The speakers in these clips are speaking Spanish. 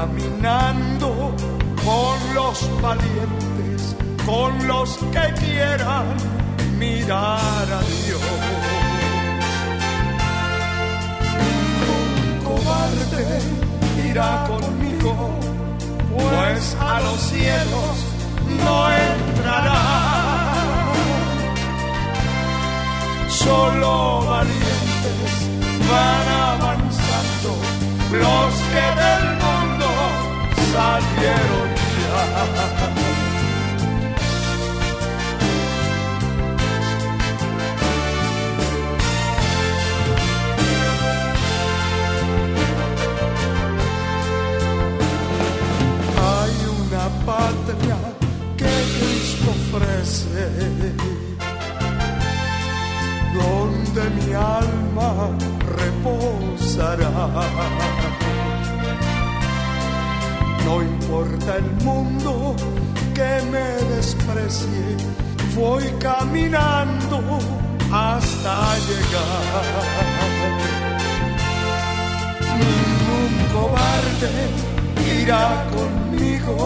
caminando con los valientes, con los que quieran mirar a Dios. Ningún cobarde irá conmigo, pues a los cielos no entrará. Solo valientes van avanzando, los que del mundo salieron ya. Patria que Cristo ofrece, donde mi alma reposará. No importa el mundo que me desprecie, voy caminando hasta llegar. Ningún cobarde irá conmigo,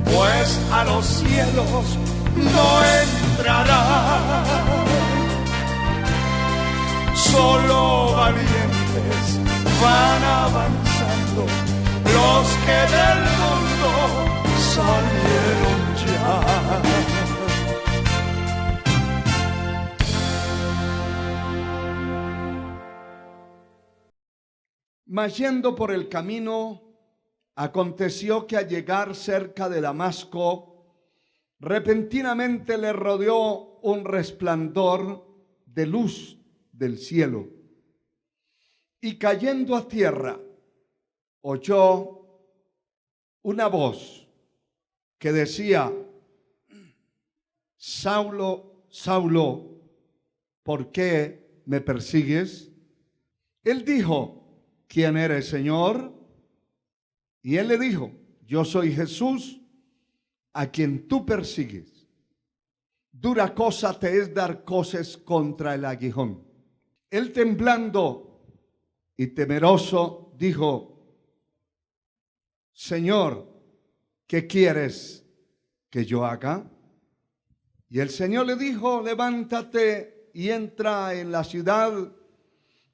pues a los cielos no entrará. Solo valientes van avanzando, los que del mundo salieron ya. Mas yendo por el camino, aconteció que al llegar cerca de Damasco, repentinamente le rodeó un resplandor de luz del cielo. Y cayendo a tierra, oyó una voz que decía: Saulo, Saulo, ¿por qué me persigues? Él dijo: ¿quién eres, Señor? Y él le dijo: yo soy Jesús, a quien tú persigues. Dura cosa te es dar coces contra el aguijón. Él, temblando y temeroso, dijo: Señor, ¿qué quieres que yo haga? Y el Señor le dijo: levántate y entra en la ciudad,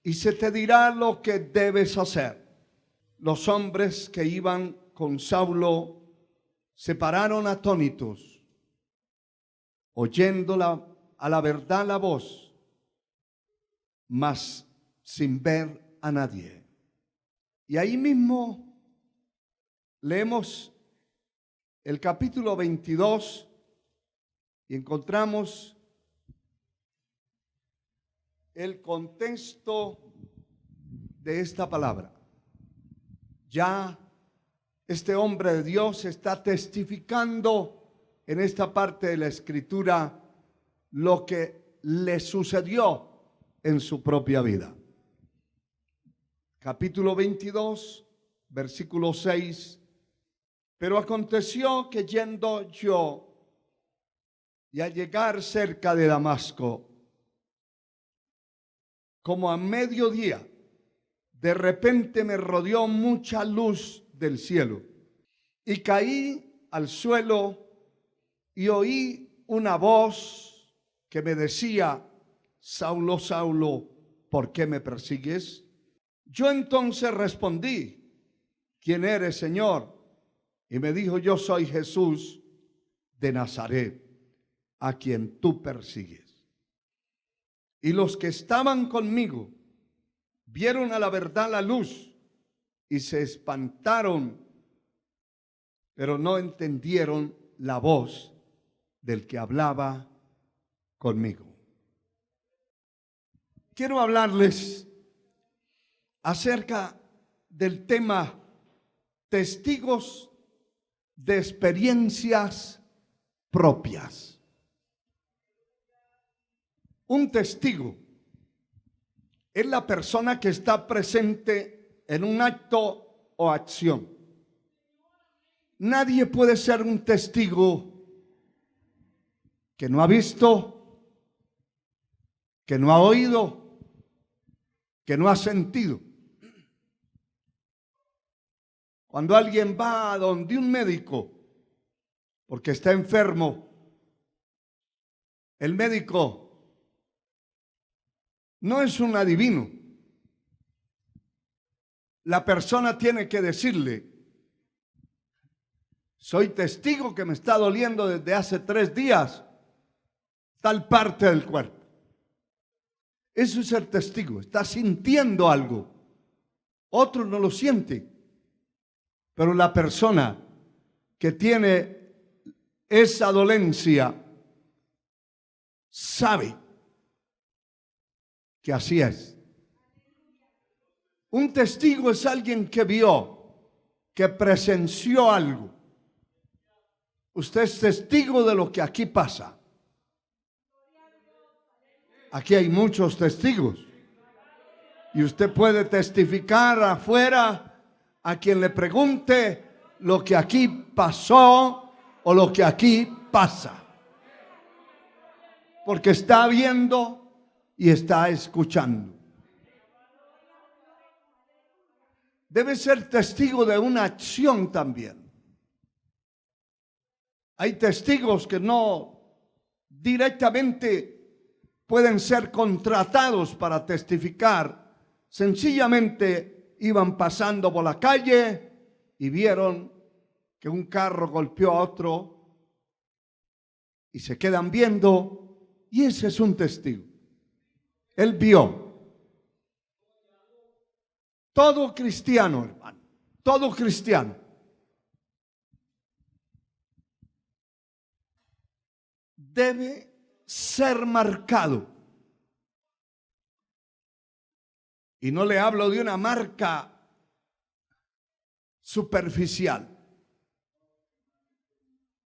y se te dirá lo que debes hacer. Los hombres que iban con Saulo se pararon atónitos, oyendo a la verdad la voz, mas sin ver a nadie. Y ahí mismo leemos el capítulo 22 y encontramos el contexto de esta palabra. Ya este hombre de Dios está testificando en esta parte de la Escritura lo que le sucedió en su propia vida. Capítulo 22, versículo 6. Pero aconteció que yendo yo y al llegar cerca de Damasco, como a mediodía, de repente me rodeó mucha luz del cielo y caí al suelo y oí una voz que me decía: Saulo, Saulo, ¿por qué me persigues? Yo entonces respondí: ¿quién eres, Señor? Y me dijo: yo soy Jesús de Nazaret, a quien tú persigues. Y los que estaban conmigo vieron a la verdad la luz y se espantaron, pero no entendieron la voz del que hablaba conmigo. Quiero hablarles acerca del tema testigos de experiencias propias. Un testigo es la persona que está presente en un acto o acción. Nadie puede ser un testigo que no ha visto, que no ha oído, que no ha sentido. Cuando alguien va a donde un médico porque está enfermo, el médico no es un adivino. La persona tiene que decirle: soy testigo que me está doliendo desde hace 3 días tal parte del cuerpo. Eso es ser testigo, está sintiendo algo. Otro no lo siente, pero la persona que tiene esa dolencia sabe que así es. Un testigo es alguien que vio, que presenció algo. Usted es testigo de lo que aquí pasa. Aquí hay muchos testigos. Y usted puede testificar afuera a quien le pregunte lo que aquí pasó o lo que aquí pasa. Porque está viendo y está escuchando. Debe ser testigo de una acción también. Hay testigos que no directamente pueden ser contratados para testificar. Sencillamente iban pasando por la calle y vieron que un carro golpeó a otro y se quedan viendo, y ese es un testigo. Él vio. Todo cristiano, hermano, todo cristiano debe ser marcado. Y no le hablo de una marca superficial,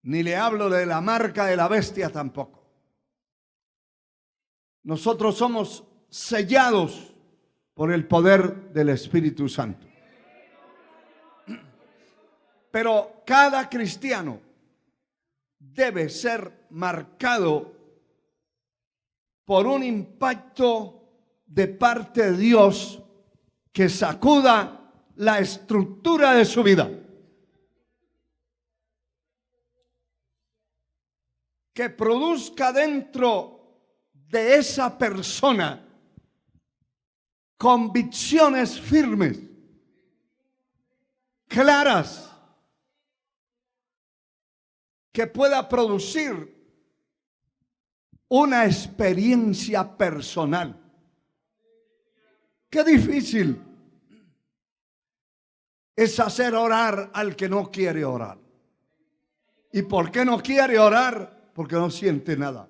ni le hablo de la marca de la bestia tampoco. Nosotros somos sellados por el poder del Espíritu Santo. Pero cada cristiano debe ser marcado por un impacto de parte de Dios que sacuda la estructura de su vida. Que produzca dentro de esa persona convicciones firmes, claras, que pueda producir una experiencia personal. Qué difícil es hacer orar al que no quiere orar. ¿Y por qué no quiere orar? Porque no siente nada.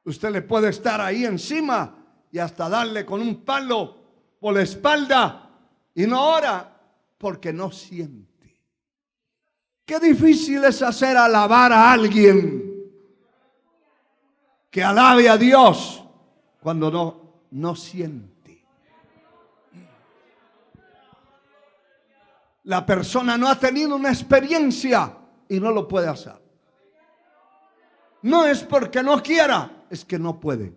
Usted le puede estar ahí encima y hasta darle con un palo por la espalda y no ora porque no siente. Qué difícil es hacer alabar a alguien que alabe a Dios cuando no siente. La persona no ha tenido una experiencia y no lo puede hacer. No es porque no quiera, es que no puede.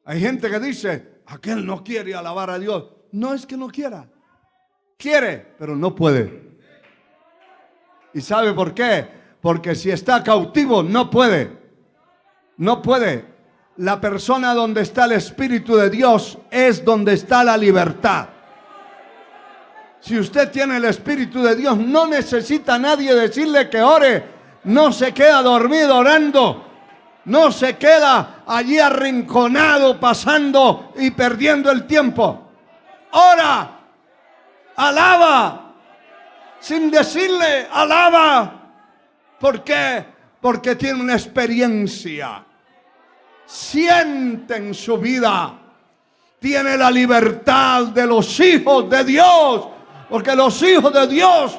Hay gente que dice: aquel no quiere alabar a Dios. No es que no quiera, quiere, pero no puede. ¿Y sabe por qué? Porque si está cautivo no puede. No puede. La persona donde está el Espíritu de Dios es donde está la libertad. Si usted tiene el Espíritu de Dios, no necesita nadie decirle que ore. No se queda dormido orando. No se queda allí arrinconado pasando y perdiendo el tiempo. Ora, alaba, sin decirle alaba. ¿Por qué? Porque tiene una experiencia. Siente en su vida. Tiene la libertad de los hijos de Dios. Porque los hijos de Dios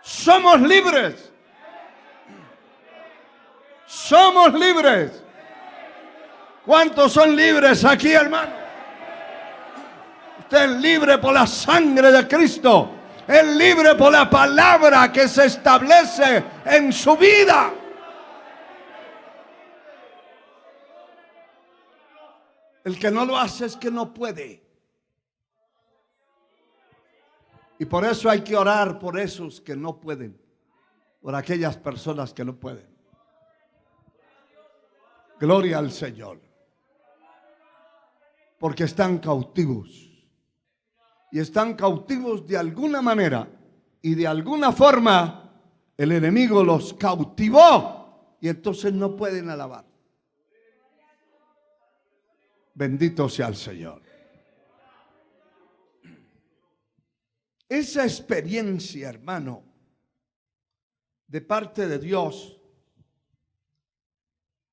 somos libres. Somos libres. ¿Cuántos son libres aquí, hermano? Usted es libre por la sangre de Cristo. Es libre por la palabra que se establece en su vida. El que no lo hace es que no puede. Y por eso hay que orar por esos que no pueden, por aquellas personas que no pueden. Gloria al Señor. Porque están cautivos. Y están cautivos de alguna manera. Y de alguna forma el enemigo los cautivó. Y entonces no pueden alabar. Bendito sea el Señor. Esa experiencia, hermano, de parte de Dios,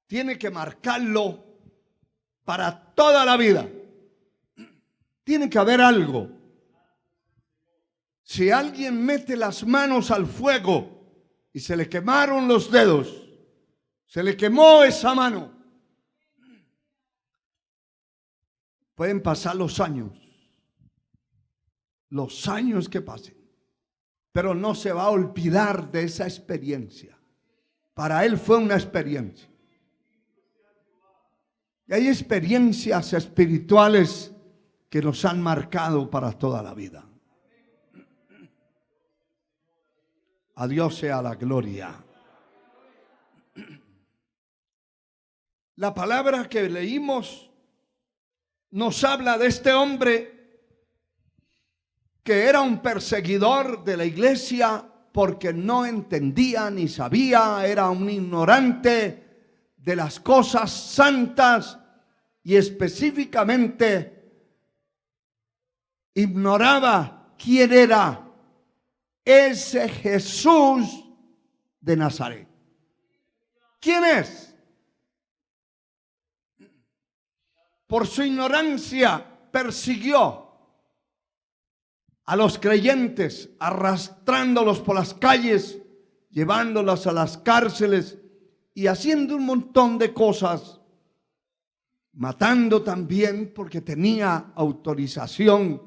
tiene que marcarlo para toda la vida. Tiene que haber algo. Si alguien mete las manos al fuego y se le quemaron los dedos, se le quemó esa mano, pueden pasar los años que pasen, pero no se va a olvidar de esa experiencia. Para él fue una experiencia. Y hay experiencias espirituales que nos han marcado para toda la vida. A Dios sea la gloria. La palabra que leímos nos habla de este hombre que era un perseguidor de la iglesia porque no entendía ni sabía, era un ignorante de las cosas santas y específicamente ignoraba quién era ese Jesús de Nazaret. ¿Quién es? Por su ignorancia persiguió a los creyentes, arrastrándolos por las calles, llevándolos a las cárceles y haciendo un montón de cosas, matando también porque tenía autorización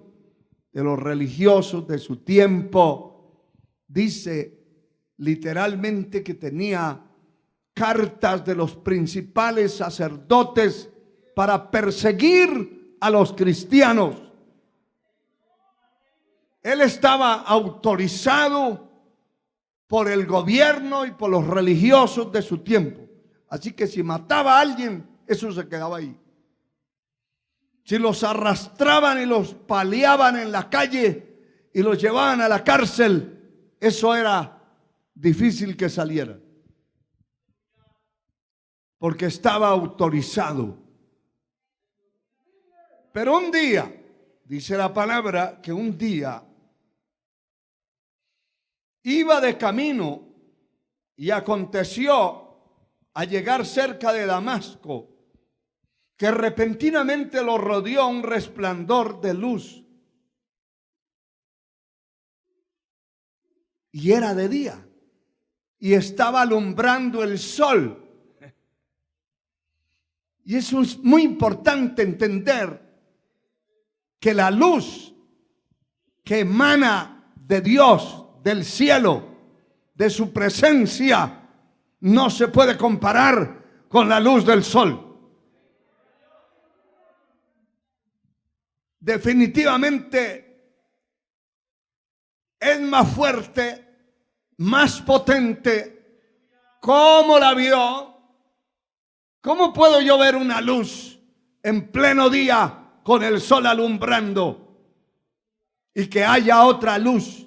de los religiosos de su tiempo. Dice literalmente que tenía cartas de los principales sacerdotes para perseguir a los cristianos. Él estaba autorizado por el gobierno y por los religiosos de su tiempo. Así que si mataba a alguien, eso se quedaba ahí. Si los arrastraban y los paleaban en la calle y los llevaban a la cárcel, eso era difícil que saliera. Porque estaba autorizado. Pero un día, dice la palabra, que un día iba de camino y aconteció a llegar cerca de Damasco que repentinamente lo rodeó un resplandor de luz. Y era de día y estaba alumbrando el sol. Y eso es muy importante entender, que la luz que emana de Dios, del cielo, de su presencia, no se puede comparar con la luz del sol. Definitivamente es más fuerte, más potente. ¿Cómo la vio? ¿Cómo puedo yo ver una luz en pleno día con el sol alumbrando y que haya otra luz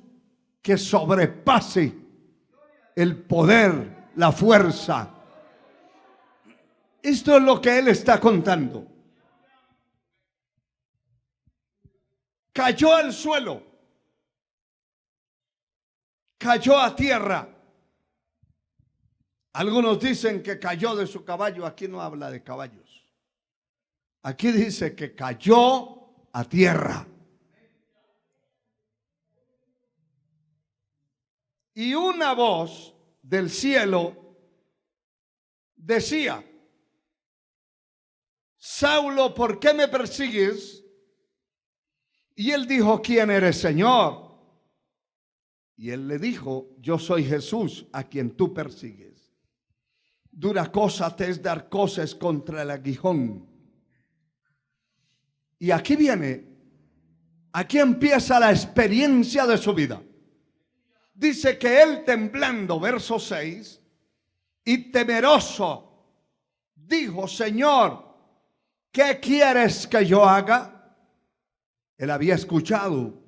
que sobrepase el poder, la fuerza? Esto es lo que él está contando. Cayó al suelo, cayó a tierra. Algunos dicen que cayó de su caballo. Aquí no habla de caballos. Aquí dice que cayó a tierra. Y una voz del cielo decía: Saulo, ¿por qué me persigues? Y él dijo: ¿quién eres, Señor? Y él le dijo: yo soy Jesús a quien tú persigues. Dura cosa te es dar cosas contra el aguijón. Y aquí viene Aquí empieza la experiencia de su vida. Dice que él temblando, verso 6, y temeroso, dijo: Señor, ¿qué quieres que yo haga? Él había escuchado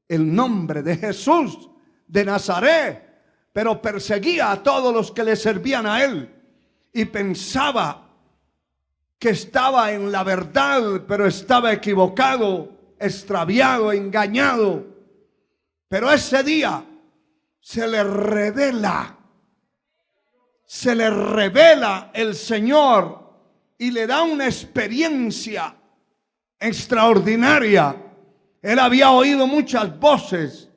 el nombre de Jesús de Nazaret, pero perseguía a todos los que le servían a él y pensaba que estaba en la verdad, pero estaba equivocado, extraviado, engañado. Pero ese día se le revela el Señor y le da una experiencia extraordinaria. Él había oído muchas voces.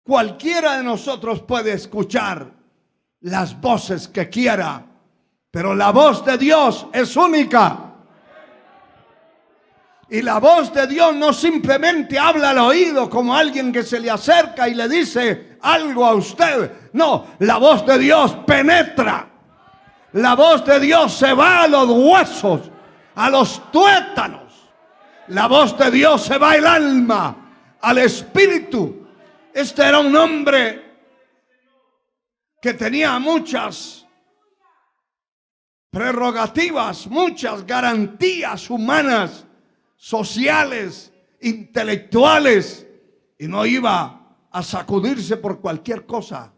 Cualquiera de nosotros puede escuchar las voces que quiera, pero la voz de Dios es única. Y la voz de Dios no simplemente habla al oído como alguien que se le acerca y le dice algo a usted. No, la voz de Dios penetra. La voz de Dios se va a los huesos, a los tuétanos. La voz de Dios se va al alma, al espíritu. Este era un hombre que tenía muchas prerrogativas, muchas garantías humanas, sociales, intelectuales, y no iba a sacudirse por cualquier cosa.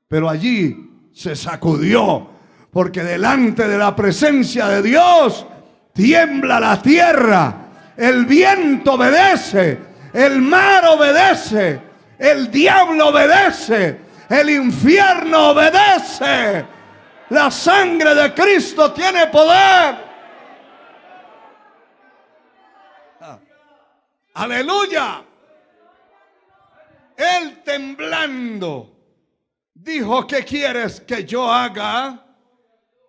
Pero allí se sacudió, porque delante de la presencia de Dios tiembla la tierra, el viento obedece, el mar obedece, el diablo obedece, el infierno obedece. La sangre de Cristo tiene poder. Aleluya. Él temblando dijo: ¿qué quieres que yo haga?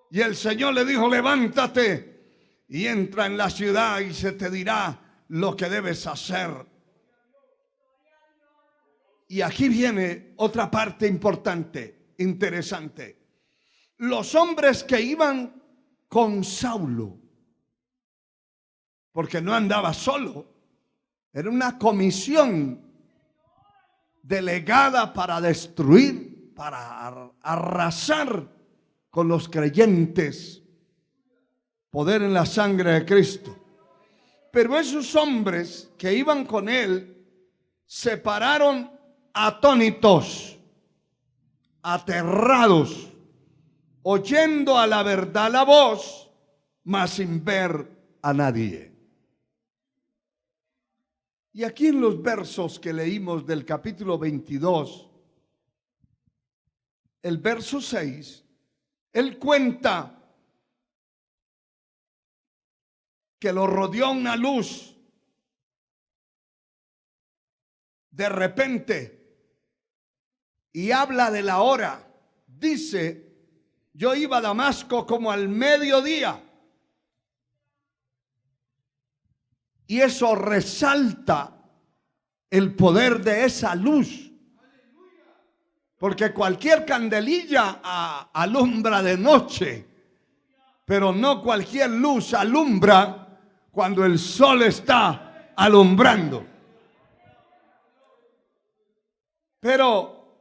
Y el Señor le dijo: levántate y entra en la ciudad y se te dirá lo que debes hacer. Y aquí viene otra parte importante, interesante. Los hombres que iban con Saulo, porque no andaba solo, era una comisión delegada para destruir, para arrasar con los creyentes, poder en la sangre de Cristo. Pero esos hombres que iban con él se pararon atónitos, aterrados, oyendo a la verdad la voz, mas sin ver a nadie. Y aquí en los versos que leímos del capítulo 22, el verso 6, él cuenta que lo rodeó una luz de repente y habla de la hora. Dice: yo iba a Damasco como al mediodía. Y eso resalta el poder de esa luz. Porque cualquier candelilla alumbra de noche, pero no cualquier luz alumbra cuando el sol está alumbrando. Pero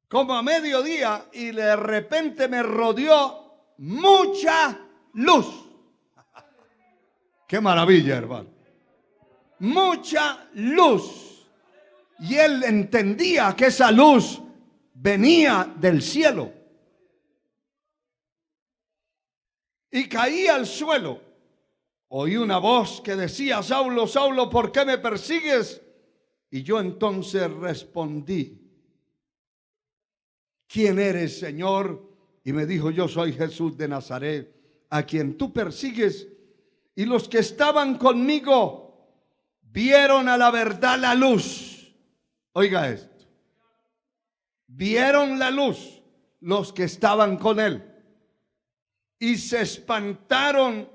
como a mediodía, y de repente me rodeó mucha luz. Qué maravilla, hermano. Mucha luz. Y él entendía que esa luz venía del cielo. Y caí al suelo. Oí una voz que decía: Saulo, Saulo, ¿por qué me persigues? Y yo entonces respondí: ¿quién eres, Señor? Y me dijo: yo soy Jesús de Nazaret, a quien tú persigues. Y los que estaban conmigo vieron a la verdad la luz. Oiga esto. Vieron la luz los que estaban con él y se espantaron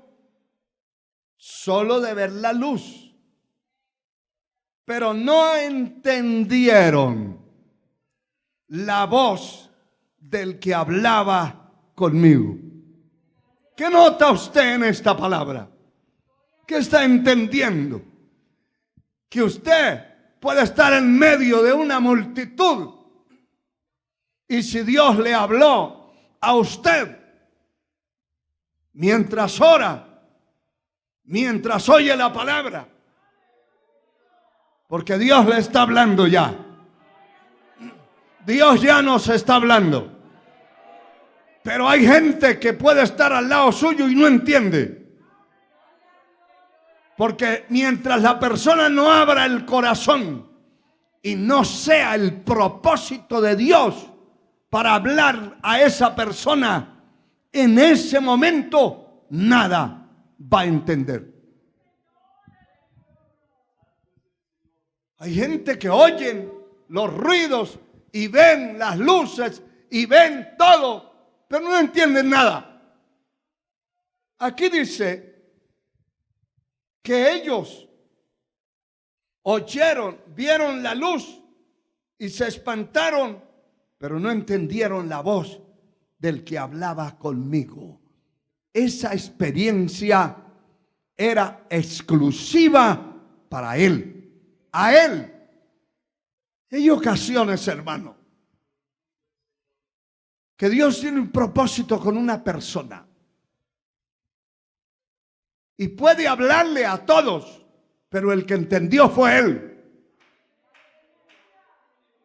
solo de ver la luz, pero no entendieron la voz del que hablaba conmigo. ¿Qué nota usted en esta palabra? ¿Qué está entendiendo? Que usted puede estar en medio de una multitud y si Dios le habló a usted mientras ora, mientras oye la palabra, porque Dios le está hablando ya. Dios ya nos está hablando. Pero hay gente que puede estar al lado suyo y no entiende. Porque mientras la persona no abra el corazón y no sea el propósito de Dios para hablar a esa persona, en ese momento nada va a entender. Hay gente que oyen los ruidos y ven las luces y ven todo, pero no entienden nada. Aquí dice que ellos oyeron, vieron la luz y se espantaron, pero no entendieron la voz del que hablaba conmigo. Esa experiencia era exclusiva para él, a él. Hay ocasiones, hermano, que Dios tiene un propósito con una persona y puede hablarle a todos, pero el que entendió fue él.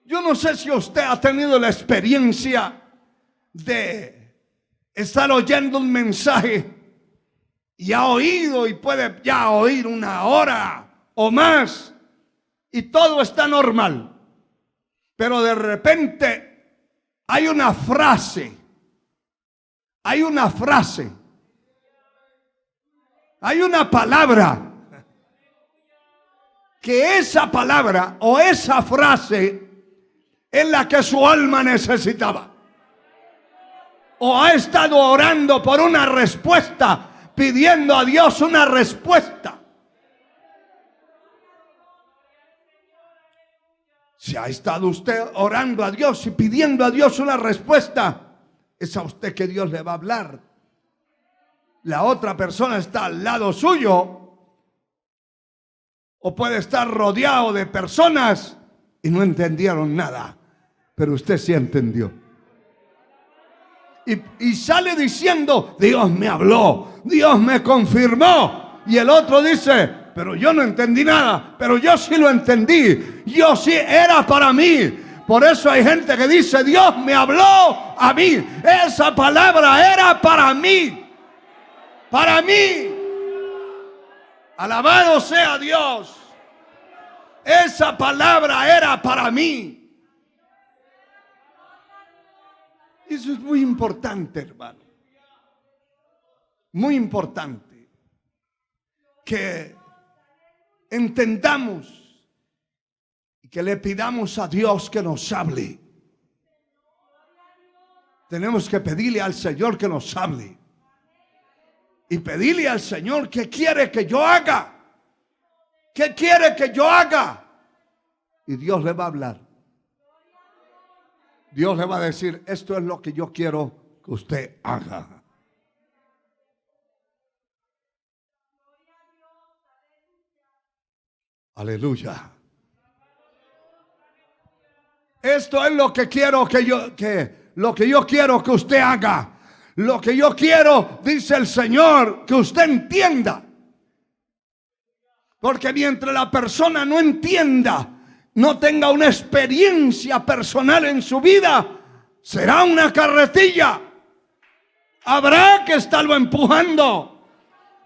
Yo no sé si usted ha tenido la experiencia de estar oyendo un mensaje y ha oído y puede ya oír una hora o más y todo está normal. Pero de repente hay una frase, hay una palabra, que esa palabra o esa frase es la que su alma necesitaba. O ha estado orando por una respuesta, pidiendo a Dios una respuesta. Si ha estado usted orando a Dios y pidiendo a Dios una respuesta, es a usted que Dios le va a hablar. La otra persona está al lado suyo o puede estar rodeado de personas y no entendieron nada, pero usted sí entendió. Y sale diciendo, Dios me habló, Dios me confirmó. Y el otro dice, pero yo no entendí nada, pero yo sí lo entendí. Yo sí, era para mí. Por eso hay gente que dice, Dios me habló a mí. Esa palabra era para mí. Para mí. Alabado sea Dios. Esa palabra era para mí. Eso es muy importante, hermano. Muy importante. Que entendamos y que le pidamos a Dios que nos hable. Tenemos que pedirle al Señor que nos hable. Y pedirle al Señor qué quiere que yo haga. ¿Qué quiere que yo haga? Y Dios le va a hablar. Dios le va a decir, esto es lo que yo quiero que usted haga. Aleluya. Esto es lo que quiero lo que yo quiero que usted haga. Lo que yo quiero, dice el Señor, que usted entienda. Porque mientras la persona no entienda, no tenga una experiencia personal en su vida, será una carretilla. Habrá que estarlo empujando.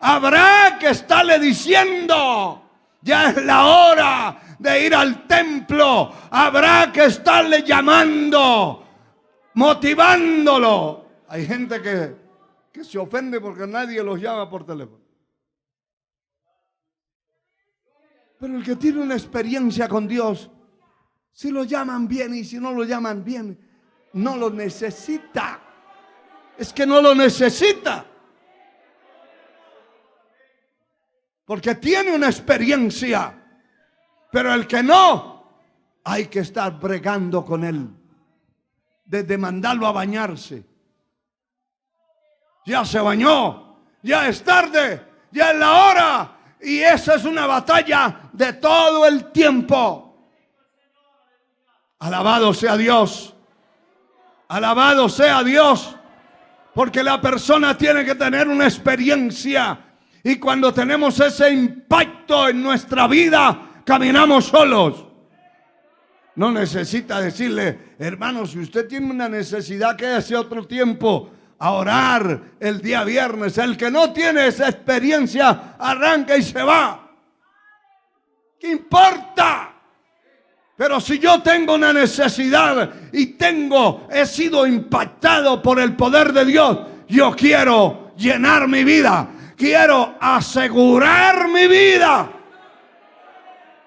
Habrá que estarle diciendo, ya es la hora de ir al templo. Habrá que estarle llamando, motivándolo. Hay gente que se ofende porque nadie los llama por teléfono. Pero el que tiene una experiencia con Dios, si lo llaman bien y si no lo llaman bien, no lo necesita. Es que no lo necesita. Porque tiene una experiencia. Pero el que no, hay que estar bregando con él. Desde mandarlo a bañarse. Ya se bañó. Ya es tarde. Ya es la hora. Y esa es una batalla de todo el tiempo. Alabado sea Dios. Alabado sea Dios. Porque la persona tiene que tener una experiencia. Y cuando tenemos ese impacto en nuestra vida, caminamos solos. No necesita decirle, hermano, si usted tiene una necesidad, quédese otro tiempo a orar el día viernes. El que no tiene esa experiencia, arranca y se va. ¿Qué importa? Pero si yo tengo una necesidad y he sido impactado por el poder de Dios, yo quiero llenar mi vida, quiero asegurar mi vida.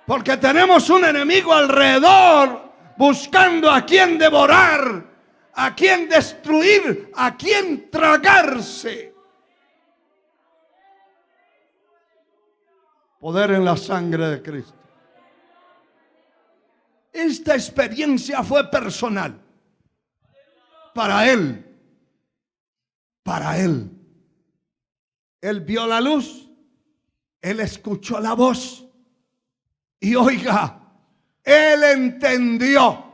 Porque tenemos un enemigo alrededor buscando a quien devorar, a quien destruir, a quien tragarse. Poder en la sangre de Cristo. Esta experiencia fue personal. Para él. Para él. Él vio la luz. Él escuchó la voz. Y oiga, él entendió.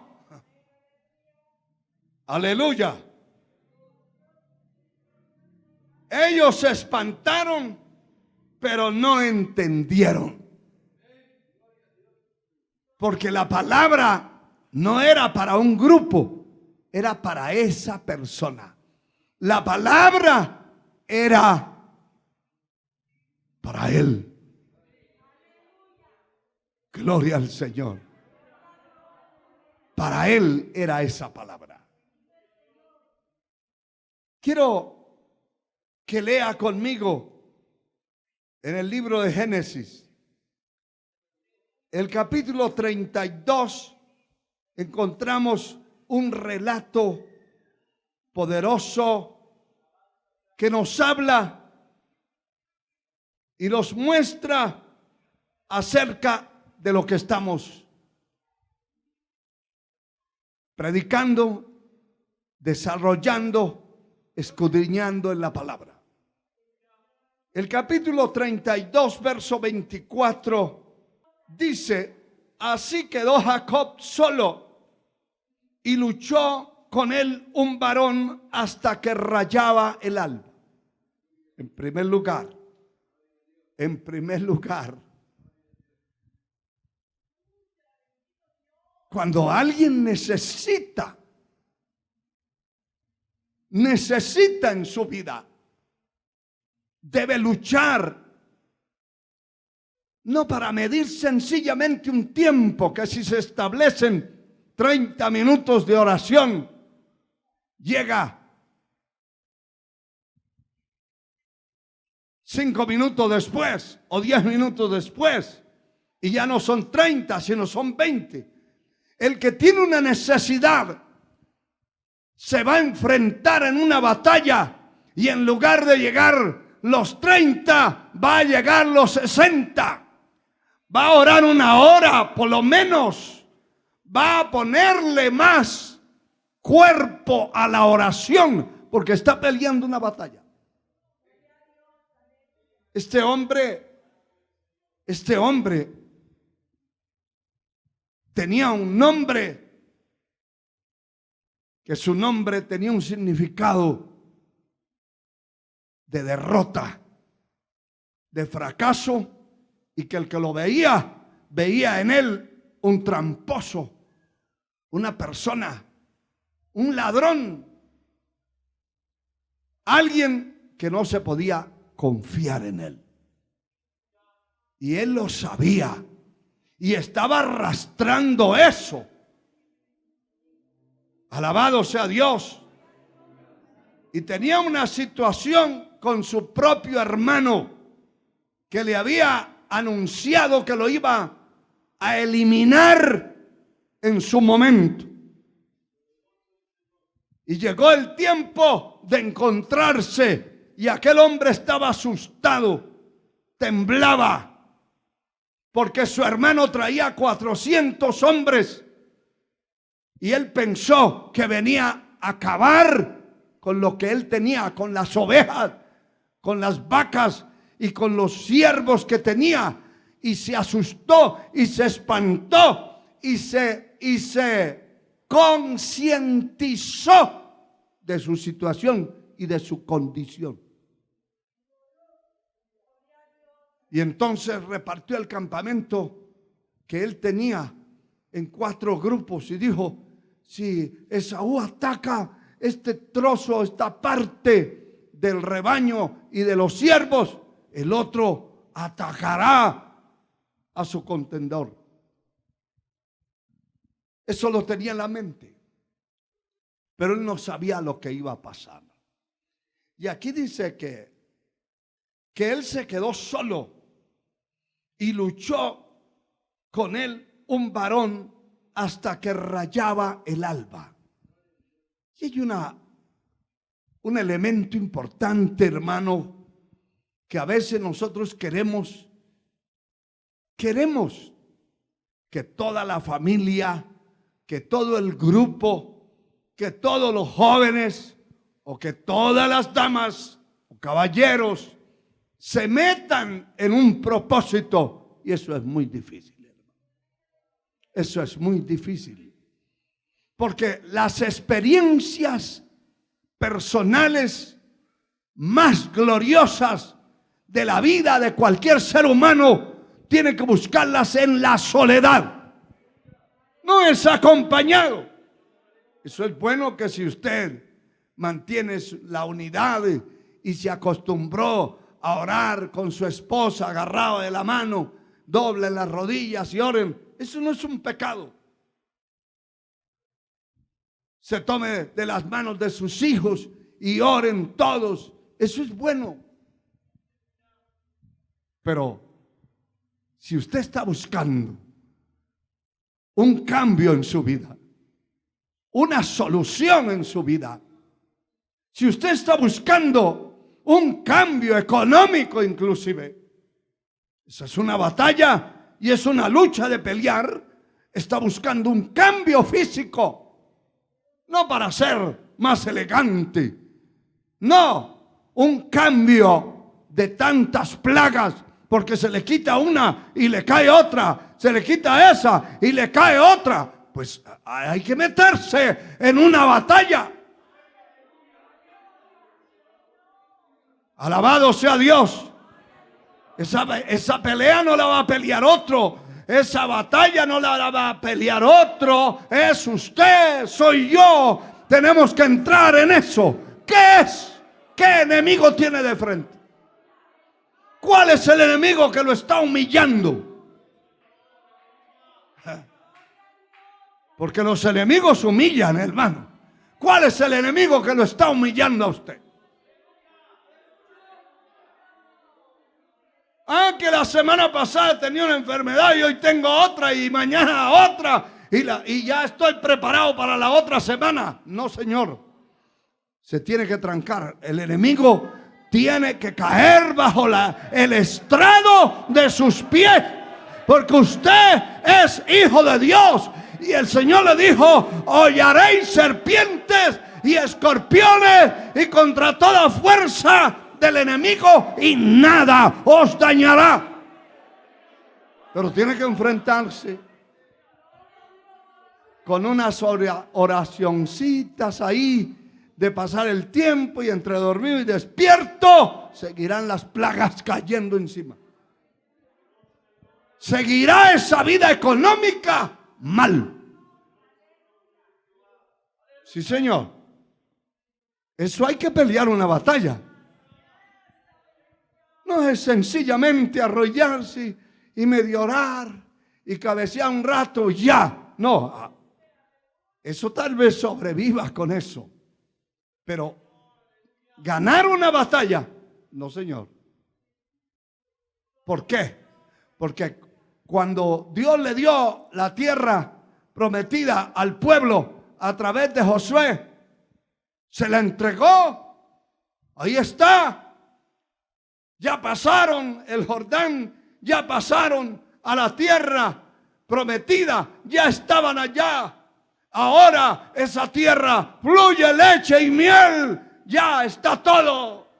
Aleluya. Ellos se espantaron, pero no entendieron. Porque la palabra no era para un grupo, era para esa persona. La palabra era para él. Gloria al Señor. Para él era esa palabra. Quiero que lea conmigo en el libro de Génesis, el capítulo 32, encontramos un relato poderoso que nos habla y nos muestra acerca de lo que estamos predicando, desarrollando, escudriñando en la palabra. El capítulo 32, verso 24, dice: así quedó Jacob solo y luchó con él un varón hasta que rayaba el alba. En primer lugar, cuando alguien necesita en su vida, debe luchar, no para medir sencillamente un tiempo, que si se establecen 30 minutos de oración, llega 5 minutos después o 10 minutos después y ya no son 30, sino son 20. El que tiene una necesidad se va a enfrentar en una batalla y en lugar de llegar los 30, va a llegar los 60. Va a orar una hora por lo menos. Va a ponerle más cuerpo a la oración porque está peleando una batalla. Este hombre tenía un nombre, que su nombre tenía un significado de derrota, de fracaso, y que el que lo veía en él un tramposo, una persona, un ladrón, alguien que no se podía confiar en él. Y él lo sabía y estaba arrastrando eso. Alabado sea Dios. Y tenía una situación con su propio hermano que le había anunciado que lo iba a eliminar en su momento. Y llegó el tiempo de encontrarse y aquel hombre estaba asustado, temblaba, porque su hermano traía 400 hombres y él pensó que venía a acabar con lo que él tenía, con las ovejas, con las vacas y con los siervos que tenía, y se asustó y se espantó y se concientizó de su situación y de su condición. Y entonces repartió el campamento que él tenía en 4 grupos y dijo: si Esaú ataca este trozo, esta parte del rebaño y de los siervos, el otro atacará a su contendor. Eso lo tenía en la mente, pero él no sabía lo que iba a pasar. Y aquí dice que él se quedó solo y luchó con él un varón hasta que rayaba el alba. Y hay un elemento importante, hermano, que a veces nosotros queremos que toda la familia, que todo el grupo, que todos los jóvenes o que todas las damas o caballeros se metan en un propósito, y eso es muy difícil, hermano. Eso es muy difícil, porque las experiencias personales más gloriosas de la vida de cualquier ser humano tiene que buscarlas en la soledad, no es acompañado. Eso es bueno, que si usted mantiene la unidad y se acostumbró a orar con su esposa agarrado de la mano, doblen las rodillas y oren, eso no es un pecado. Se tome de las manos de sus hijos y oren todos, eso es bueno. Pero si usted está buscando un cambio en su vida, una solución en su vida, si usted está buscando un cambio económico inclusive, esa es una batalla y es una lucha de pelear. Está buscando un cambio físico, no para ser más elegante, no, un cambio de tantas plagas, porque se le quita una y le cae otra, se le quita esa y le cae otra. Pues hay que meterse en una batalla. Alabado sea Dios. Esa pelea no la va a pelear otro. Esa batalla no la va a pelear otro. Es usted, soy yo. Tenemos que entrar en eso. ¿Qué es? ¿Qué enemigo tiene de frente? ¿Cuál es el enemigo que lo está humillando? Porque los enemigos humillan, hermano. ¿Cuál es el enemigo que lo está humillando a usted? Que la semana pasada tenía una enfermedad y hoy tengo otra y mañana otra y ya estoy preparado para la otra semana. No, señor. Se tiene que trancar. El enemigo tiene que caer bajo el estrado de sus pies, porque usted es hijo de Dios. Y el Señor le dijo: hollaréis serpientes y escorpiones y contra toda fuerza del enemigo y nada os dañará. Pero tiene que enfrentarse con unas oracioncitas ahí de pasar el tiempo, y entre dormido y despierto seguirán las plagas cayendo encima. Seguirá esa vida económica mal. Sí, señor. Eso hay que pelear una batalla. No es sencillamente arrodillarse y medio orar y cabecear un rato ya. No, eso tal vez sobrevivas con eso. Pero ganar una batalla, no, señor. ¿Por qué? Porque cuando Dios le dio la tierra prometida al pueblo a través de Josué, se la entregó. Ahí está. Ya pasaron el Jordán, ya pasaron a la tierra prometida, ya estaban allá. Ahora esa tierra fluye leche y miel, ya está todo.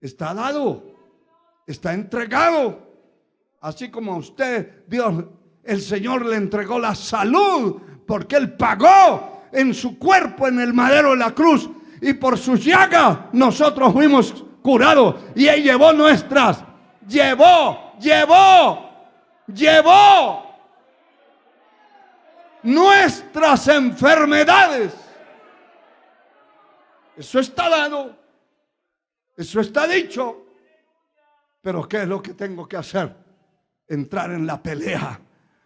Está dado, está entregado. Así como a usted, Dios, el Señor le entregó la salud, porque Él pagó en su cuerpo en el madero de la cruz, y por sus llagas nosotros fuimos curados, y Él llevó nuestras, llevó nuestras enfermedades. Eso está dado, eso está dicho. Pero ¿qué es lo que tengo que hacer? Entrar en la pelea,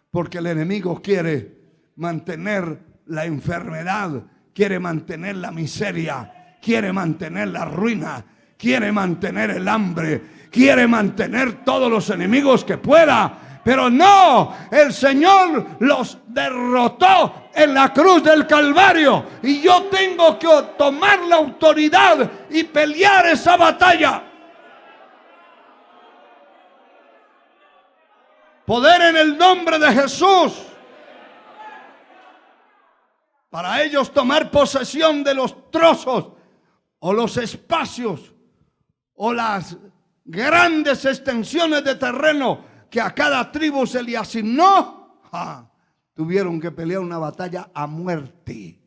porque el enemigo quiere mantener la enfermedad, quiere mantener la miseria, quiere mantener la ruina, quiere mantener el hambre, quiere mantener todos los enemigos que pueda. Pero no, el Señor los derrotó en la cruz del Calvario, y yo tengo que tomar la autoridad y pelear esa batalla. Poder en el nombre de Jesús, para ellos tomar posesión de los trozos o los espacios o las grandes extensiones de terreno que a cada tribu se le asignó. Tuvieron que pelear una batalla a muerte,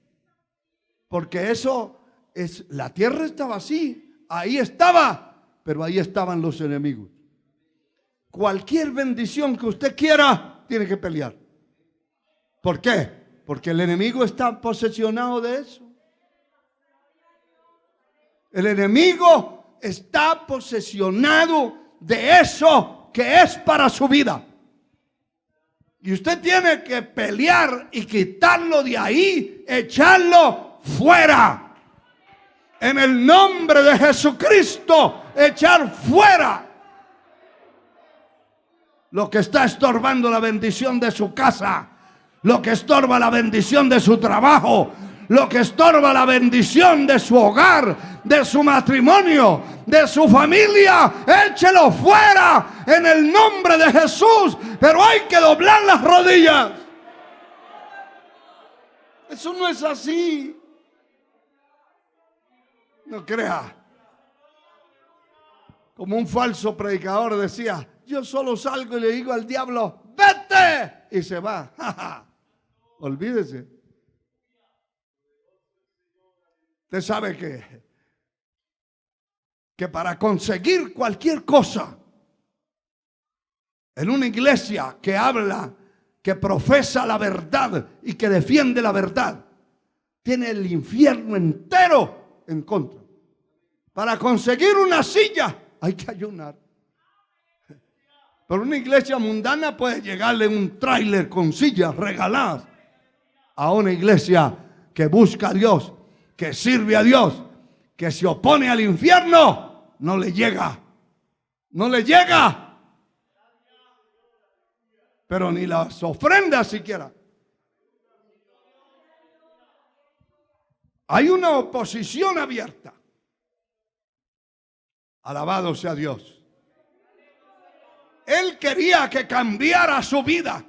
porque eso es, la tierra estaba así, ahí estaba, pero ahí estaban los enemigos. Cualquier bendición que usted quiera, tiene que pelear. ¿Por qué? Porque el enemigo está posesionado de eso. El enemigo está posesionado de eso que es para su vida. Y usted tiene que pelear y quitarlo de ahí, echarlo fuera. En el nombre de Jesucristo, echar fuera lo que está estorbando la bendición de su casa, lo que estorba la bendición de su trabajo, lo que estorba la bendición de su hogar, de su matrimonio, de su familia. Échelo fuera en el nombre de Jesús. Pero hay que doblar las rodillas. Eso no es así. No crea. Como un falso predicador decía: yo solo salgo y le digo al diablo, vete, y se va. Olvídese. Usted sabe que para conseguir cualquier cosa en una iglesia que habla, que profesa la verdad y que defiende la verdad, tiene el infierno entero en contra. Para conseguir una silla hay que ayunar. Pero una iglesia mundana puede llegarle un tráiler con sillas regaladas. A una iglesia que busca a Dios, que sirve a Dios, que se opone al infierno, no le llega. No le llega. Pero ni las ofrendas siquiera. Hay una oposición abierta. Alabado sea Dios. Él quería que cambiara su vida.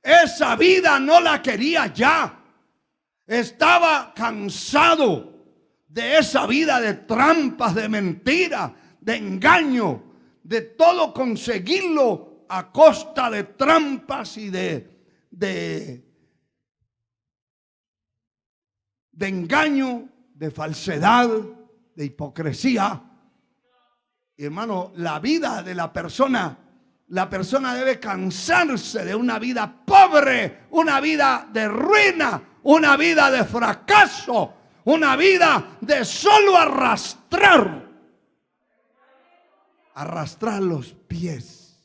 Esa vida no la quería ya. Estaba cansado de esa vida de trampas, de mentiras, de engaño, de todo conseguirlo a costa de trampas y de engaño, de falsedad, de hipocresía. Y hermano, la vida de la persona debe cansarse de una vida pobre, una vida de ruina, una vida de fracaso, una vida de solo arrastrar los pies.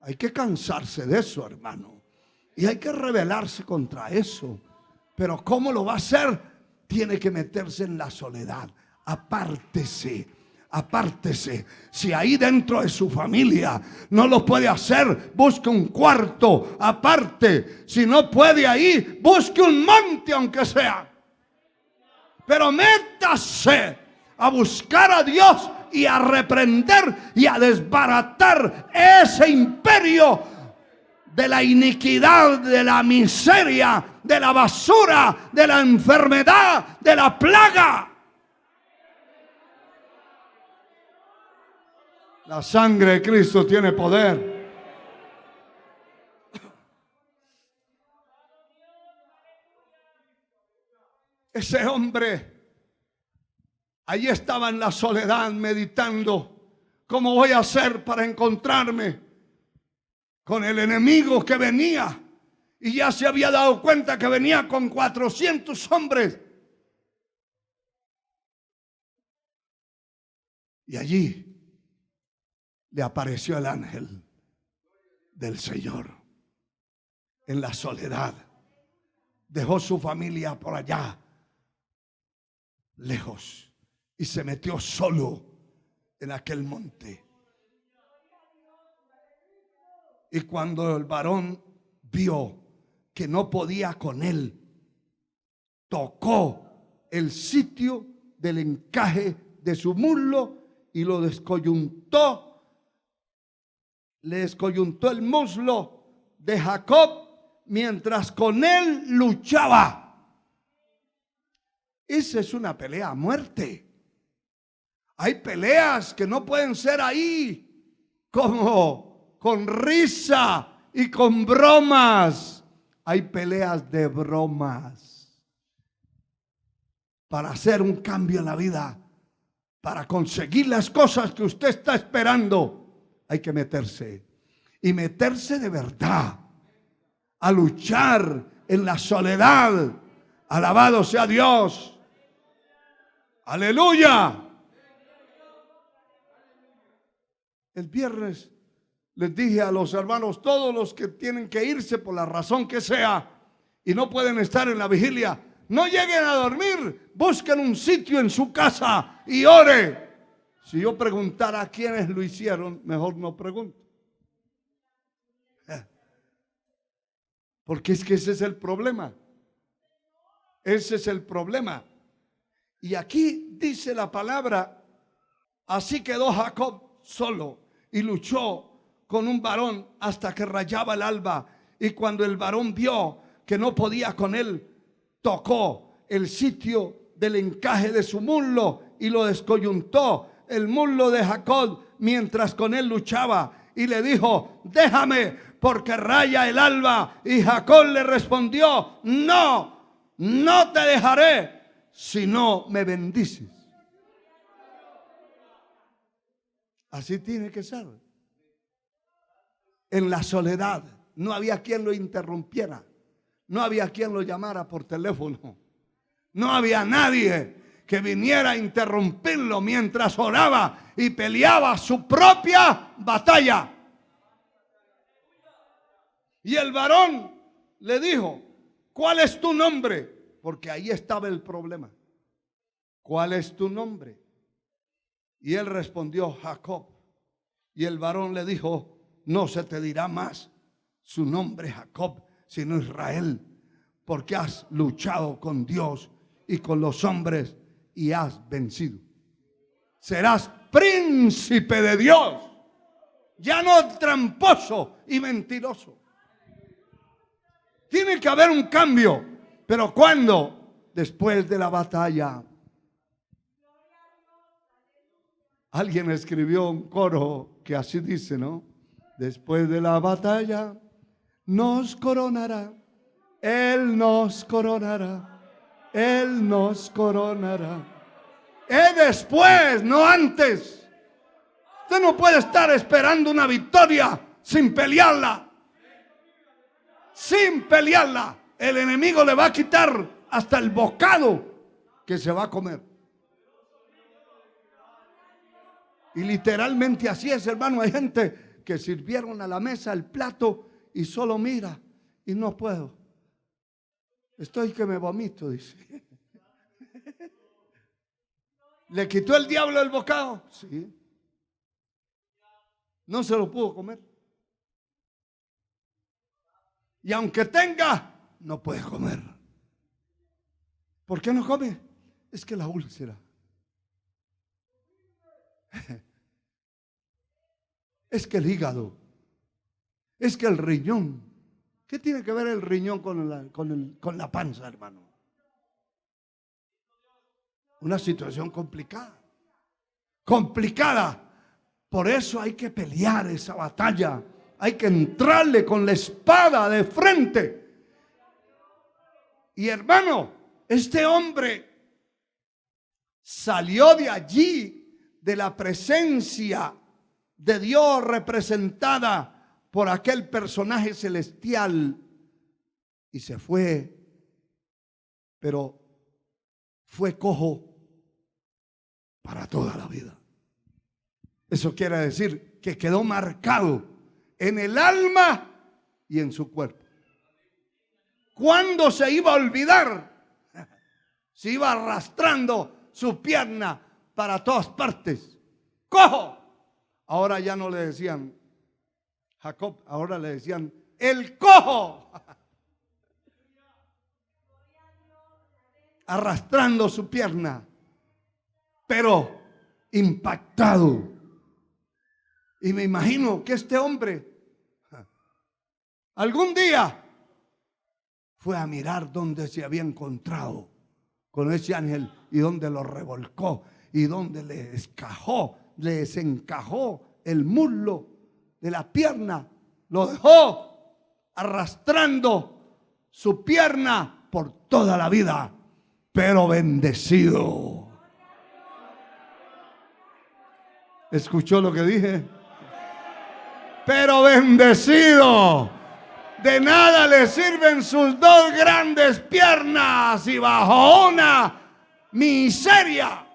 Hay que cansarse de eso, hermano, y hay que rebelarse contra eso. Pero ¿cómo lo va a hacer? Tiene que meterse en la soledad. Apártese. Si ahí dentro de su familia no lo puede hacer, busque un cuarto aparte. Si no puede ahí, busque un monte aunque sea. Pero métase a buscar a Dios y a reprender y a desbaratar ese imperio de la iniquidad, de la miseria, de la basura, de la enfermedad, de la plaga. La sangre de Cristo tiene poder. Ese hombre allí estaba en la soledad meditando. ¿Cómo voy a hacer para encontrarme con el enemigo que venía? Y ya se había dado cuenta que venía con 400 hombres. Y allí le apareció el ángel del Señor en la soledad. Dejó su familia por allá, lejos, y se metió solo en aquel monte. Y cuando el varón vio que no podía con él, tocó el sitio del encaje de su muslo y lo descoyuntó. Le descoyuntó el muslo de Jacob mientras con él luchaba. Esa es una pelea a muerte. Hay peleas que no pueden ser ahí como con risa y con bromas. Hay peleas de bromas. Para hacer un cambio en la vida, para conseguir las cosas que usted está esperando, hay que meterse. Y meterse de verdad. A luchar en la soledad. Alabado sea Dios. Aleluya. El viernes les dije a los hermanos, todos los que tienen que irse por la razón que sea y no pueden estar en la vigilia, no lleguen a dormir, busquen un sitio en su casa y ore. Si yo preguntara a quiénes lo hicieron, mejor no pregunto. Porque es que ese es el problema. Ese es el problema. Y aquí dice la palabra, así quedó Jacob solo y luchó con un varón hasta que rayaba el alba. Y cuando el varón vio que no podía con él, tocó el sitio del encaje de su muslo y lo descoyuntó el muslo de Jacob mientras con él luchaba. Y le dijo, déjame porque raya el alba. Y Jacob le respondió, no, no te dejaré si no me bendices. Así tiene que ser. En la soledad no había quien lo interrumpiera. No había quien lo llamara por teléfono. No había nadie que viniera a interrumpirlo mientras oraba y peleaba su propia batalla. Y el varón le dijo, ¿cuál es tu nombre? Porque ahí estaba el problema. ¿Cuál es tu nombre? Y él respondió, Jacob. Y el varón le dijo, no se te dirá más su nombre Jacob, sino Israel, porque has luchado con Dios y con los hombres y has vencido. Serás príncipe de Dios, ya no tramposo y mentiroso. Tiene que haber un cambio, pero ¿cuándo? Después de la batalla. Alguien escribió un coro que así dice, ¿no? Después de la batalla nos coronará, Él nos coronará, Él nos coronará. Es después, no antes. Usted no puede estar esperando una victoria sin pelearla. Sin pelearla. El enemigo le va a quitar hasta el bocado que se va a comer. Y literalmente así es, hermano. Hay gente que sirvieron a la mesa el plato y solo mira y no puedo. Estoy que me vomito, dice. ¿Le quitó el diablo el bocado? Sí. No se lo pudo comer. Y aunque tenga, no puede comer. ¿Por qué no come? Es que la úlcera. Es que el hígado. Es que el riñón. ¿Qué tiene que ver el riñón con la panza, hermano? Una situación complicada. Complicada. Por eso hay que pelear esa batalla. Hay que entrarle con la espada de frente. Y hermano, este hombre salió de allí, de la presencia de Dios representada por aquel personaje celestial, y se fue, pero fue cojo para toda la vida. Eso quiere decir que quedó marcado en el alma y en su cuerpo. ¿Cuándo se iba a olvidar? Se iba arrastrando su pierna para todas partes. ¡Cojo! Ahora ya no le decían Jacob, ahora le decían el cojo. Arrastrando su pierna, pero impactado. Y me imagino que este hombre algún día fue a mirar dónde se había encontrado con ese ángel y dónde lo revolcó y dónde le desencajó el muslo de la pierna. Lo dejó arrastrando su pierna por toda la vida, pero bendecido. ¿Escuchó lo que dije? Pero bendecido. De nada le sirven sus dos grandes piernas y bajo una miseria.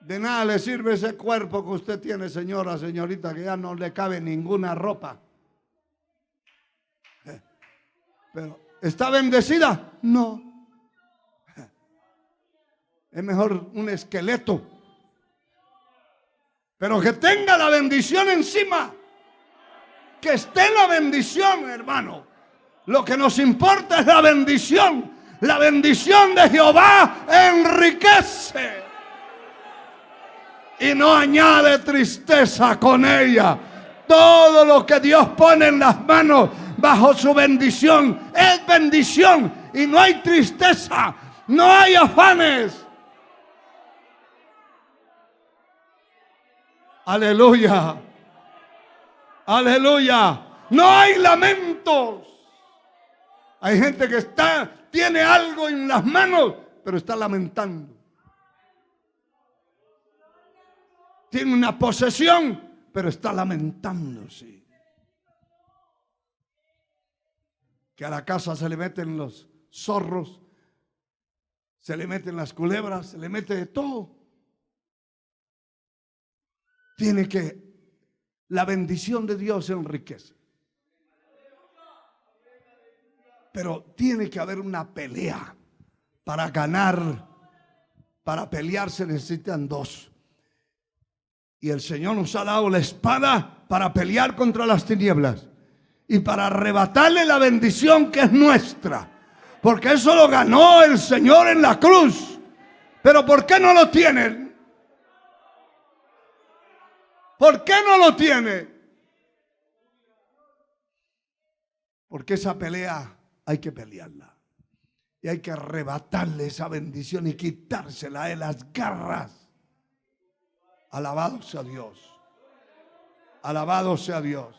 De nada le sirve ese cuerpo que usted tiene, señora, señorita, que ya no le cabe ninguna ropa. Pero ¿está bendecida? No. Es mejor un esqueleto, pero que tenga la bendición encima. Que esté la bendición, hermano. Lo que nos importa es la bendición. La bendición de Jehová enriquece y no añade tristeza con ella. Todo lo que Dios pone en las manos bajo su bendición es bendición, y no hay tristeza, no hay afanes. Aleluya, aleluya. No hay lamentos. Hay gente que tiene algo en las manos, pero está lamentando. Tiene una posesión, pero está lamentándose. Que a la casa se le meten los zorros, se le meten las culebras, se le mete de todo. Tiene que, la bendición de Dios enriquece. Pero tiene que haber una pelea. Para ganar, para pelear se necesitan dos. Y el Señor nos ha dado la espada para pelear contra las tinieblas y para arrebatarle la bendición que es nuestra. Porque eso lo ganó el Señor en la cruz. Pero ¿por qué no lo tienen? ¿Por qué no lo tiene? Porque esa pelea hay que pelearla. Y hay que arrebatarle esa bendición y quitársela de las garras. Alabado sea Dios. Alabado sea Dios.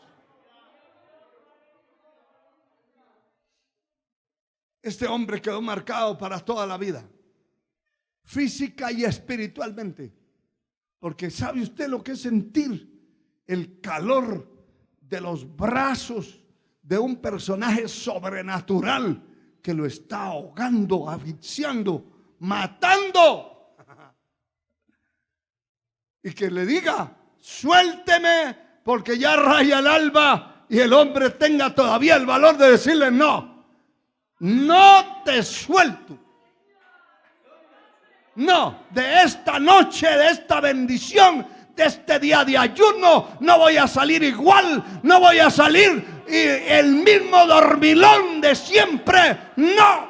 Este hombre quedó marcado para toda la vida, física y espiritualmente. Porque ¿sabe usted lo que es sentir el calor de los brazos de un personaje sobrenatural que lo está ahogando, asfixiando, matando? Y que le diga: suélteme, porque ya raya el alba, y el hombre tenga todavía el valor de decirle: no, no te suelto. No, de esta noche, de esta bendición, de este día de ayuno, no voy a salir igual, no voy a salir el mismo dormilón de siempre. No,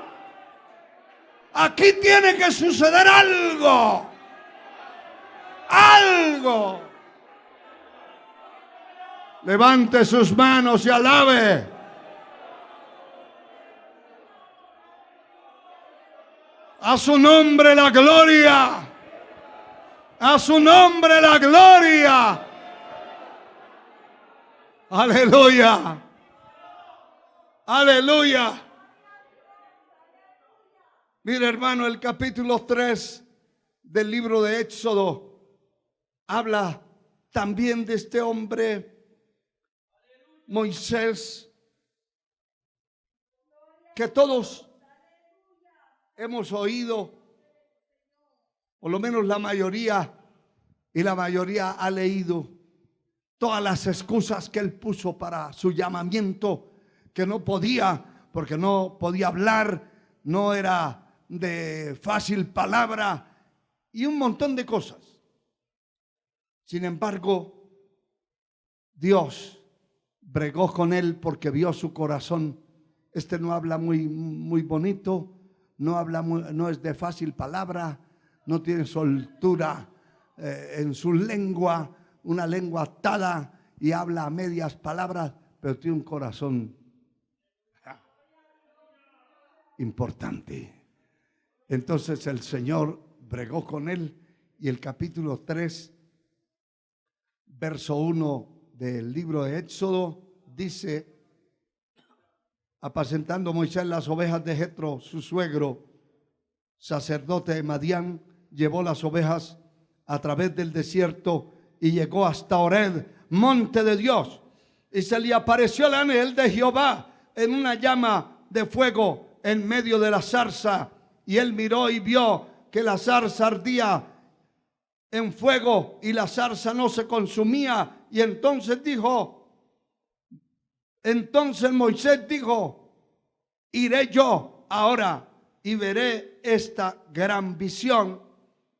aquí tiene que suceder algo. Algo. Levante sus manos y alabe. A su nombre la gloria. A su nombre la gloria. Aleluya. Aleluya. Mire, hermano, el capítulo 3 del libro de Éxodo habla también de este hombre, Moisés, que todos hemos oído, por lo menos la mayoría, y la mayoría ha leído todas las excusas que él puso para su llamamiento, que no podía, porque no podía hablar, no era de fácil palabra y un montón de cosas. Sin embargo, Dios bregó con él porque vio su corazón. Este no habla muy bonito, no es de fácil palabra, no tiene soltura en su lengua, una lengua atada, y habla a medias palabras, pero tiene un corazón importante. Entonces el Señor bregó con él, y el capítulo 3, verso 1 del libro de Éxodo dice: apacentando Moisés las ovejas de Jetro, su suegro, sacerdote de Madián, llevó las ovejas a través del desierto y llegó hasta Horeb, monte de Dios. Y se le apareció el ángel de Jehová en una llama de fuego en medio de la zarza. Y él miró y vio que la zarza ardía en fuego y la zarza no se consumía. Y entonces Moisés dijo: iré yo ahora y veré esta gran visión.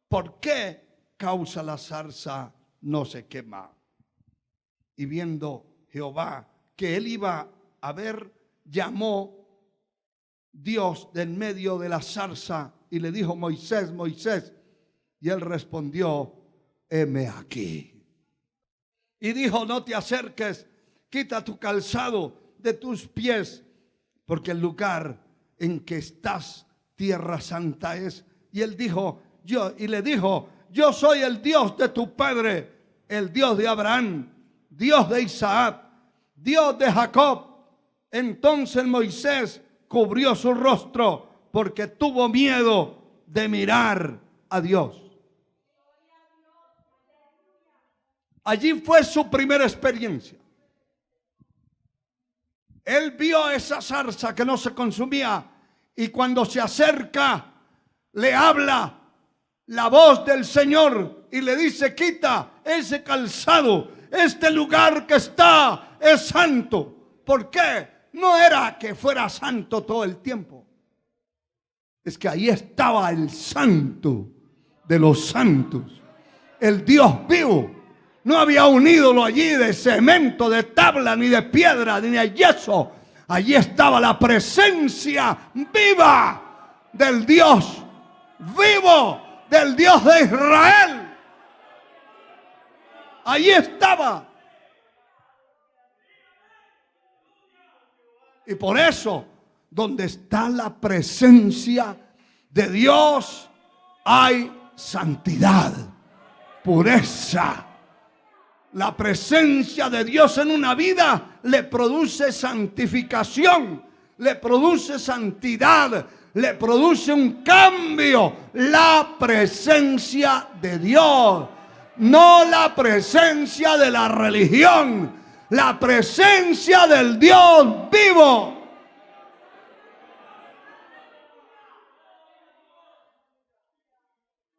¿Por qué causa la zarza no se quema? Y viendo Jehová que él iba a ver, llamó Dios del medio de la zarza y le dijo: Moisés, Moisés. Y él respondió: heme aquí. Y dijo: no te acerques, quita tu calzado de tus pies, porque el lugar en que estás, tierra santa es. Y él dijo: le dijo: yo soy el Dios de tu padre, el Dios de Abraham, Dios de Isaac, Dios de Jacob. Entonces Moisés cubrió su rostro porque tuvo miedo de mirar a Dios. Allí fue su primera experiencia. Él vio esa zarza que no se consumía, y cuando se acerca le habla la voz del Señor y le dice: quita ese calzado, este lugar que está es santo. ¿Por qué? No era que fuera santo todo el tiempo, es que ahí estaba el santo de los santos, el Dios vivo. No había un ídolo allí de cemento, de tabla, ni de piedra, ni de yeso. Allí estaba la presencia viva del Dios vivo, del Dios de Israel. Allí estaba. Y por eso, donde está la presencia de Dios, hay santidad, pureza. La presencia de Dios en una vida le produce santificación, le produce santidad, le produce un cambio. La presencia de Dios, no la presencia de la religión, la presencia del Dios vivo.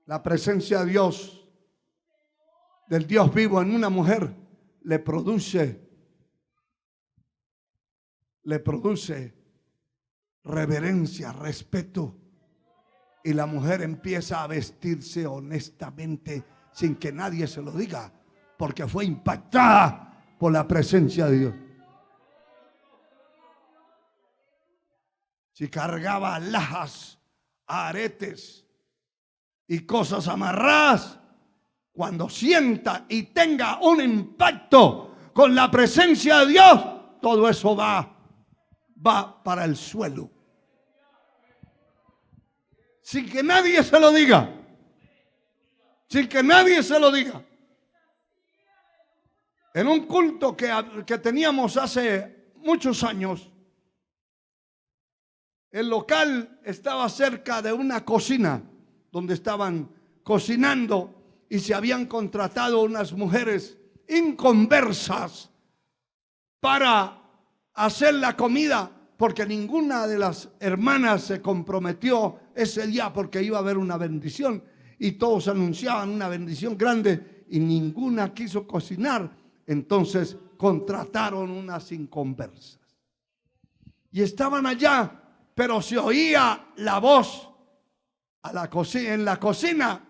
La presencia de Dios, del Dios vivo en una mujer, le produce reverencia, respeto, y la mujer empieza a vestirse honestamente sin que nadie se lo diga, porque fue impactada por la presencia de Dios. Si cargaba alhajas, aretes y cosas amarradas, cuando sienta y tenga un impacto con la presencia de Dios, todo eso va para el suelo. sin que nadie se lo diga. Sin que nadie se lo diga. En un culto que teníamos hace muchos años, el local estaba cerca de una cocina donde estaban cocinando y se habían contratado unas mujeres inconversas para hacer la comida, porque ninguna de las hermanas se comprometió ese día porque iba a haber una bendición y todos anunciaban una bendición grande y ninguna quiso cocinar. Entonces contrataron unas inconversas y estaban allá, pero se oía la voz en la cocina.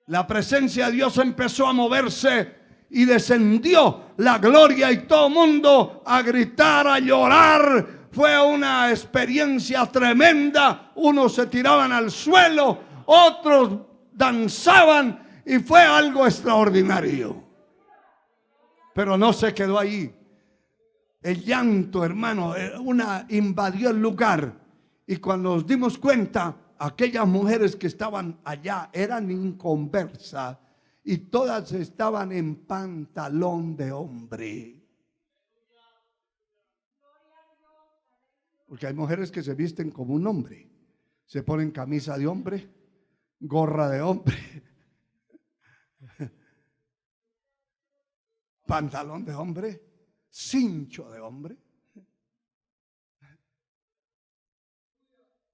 La presencia de Dios empezó a moverse y descendió la gloria y todo el mundo a gritar, a llorar. Fue una experiencia tremenda. Unos se tiraban al suelo, otros danzaban y fue algo extraordinario. Pero no se quedó ahí. El llanto, hermano, invadió el lugar. Y cuando nos dimos cuenta, aquellas mujeres que estaban allá eran inconversas y todas estaban en pantalón de hombre. Porque hay mujeres que se visten como un hombre. Se ponen camisa de hombre, gorra de hombre, pantalón de hombre, cincho de hombre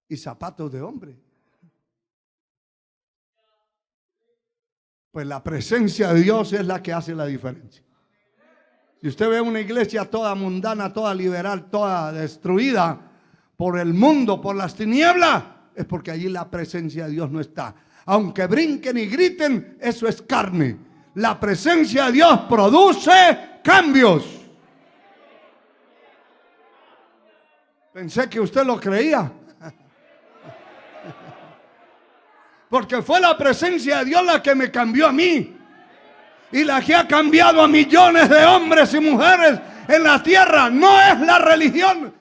y zapatos de hombre. Pues la presencia de Dios es la que hace la diferencia. Si usted ve una iglesia toda mundana, toda liberal, toda destruida por el mundo, por las tinieblas, es porque allí la presencia de Dios no está. Aunque brinquen y griten, eso es carne. La presencia de Dios produce cambios. Pensé que usted lo creía. Porque fue la presencia de Dios la que me cambió a mí. Y la que ha cambiado a millones de hombres y mujeres en la tierra. No es la religión.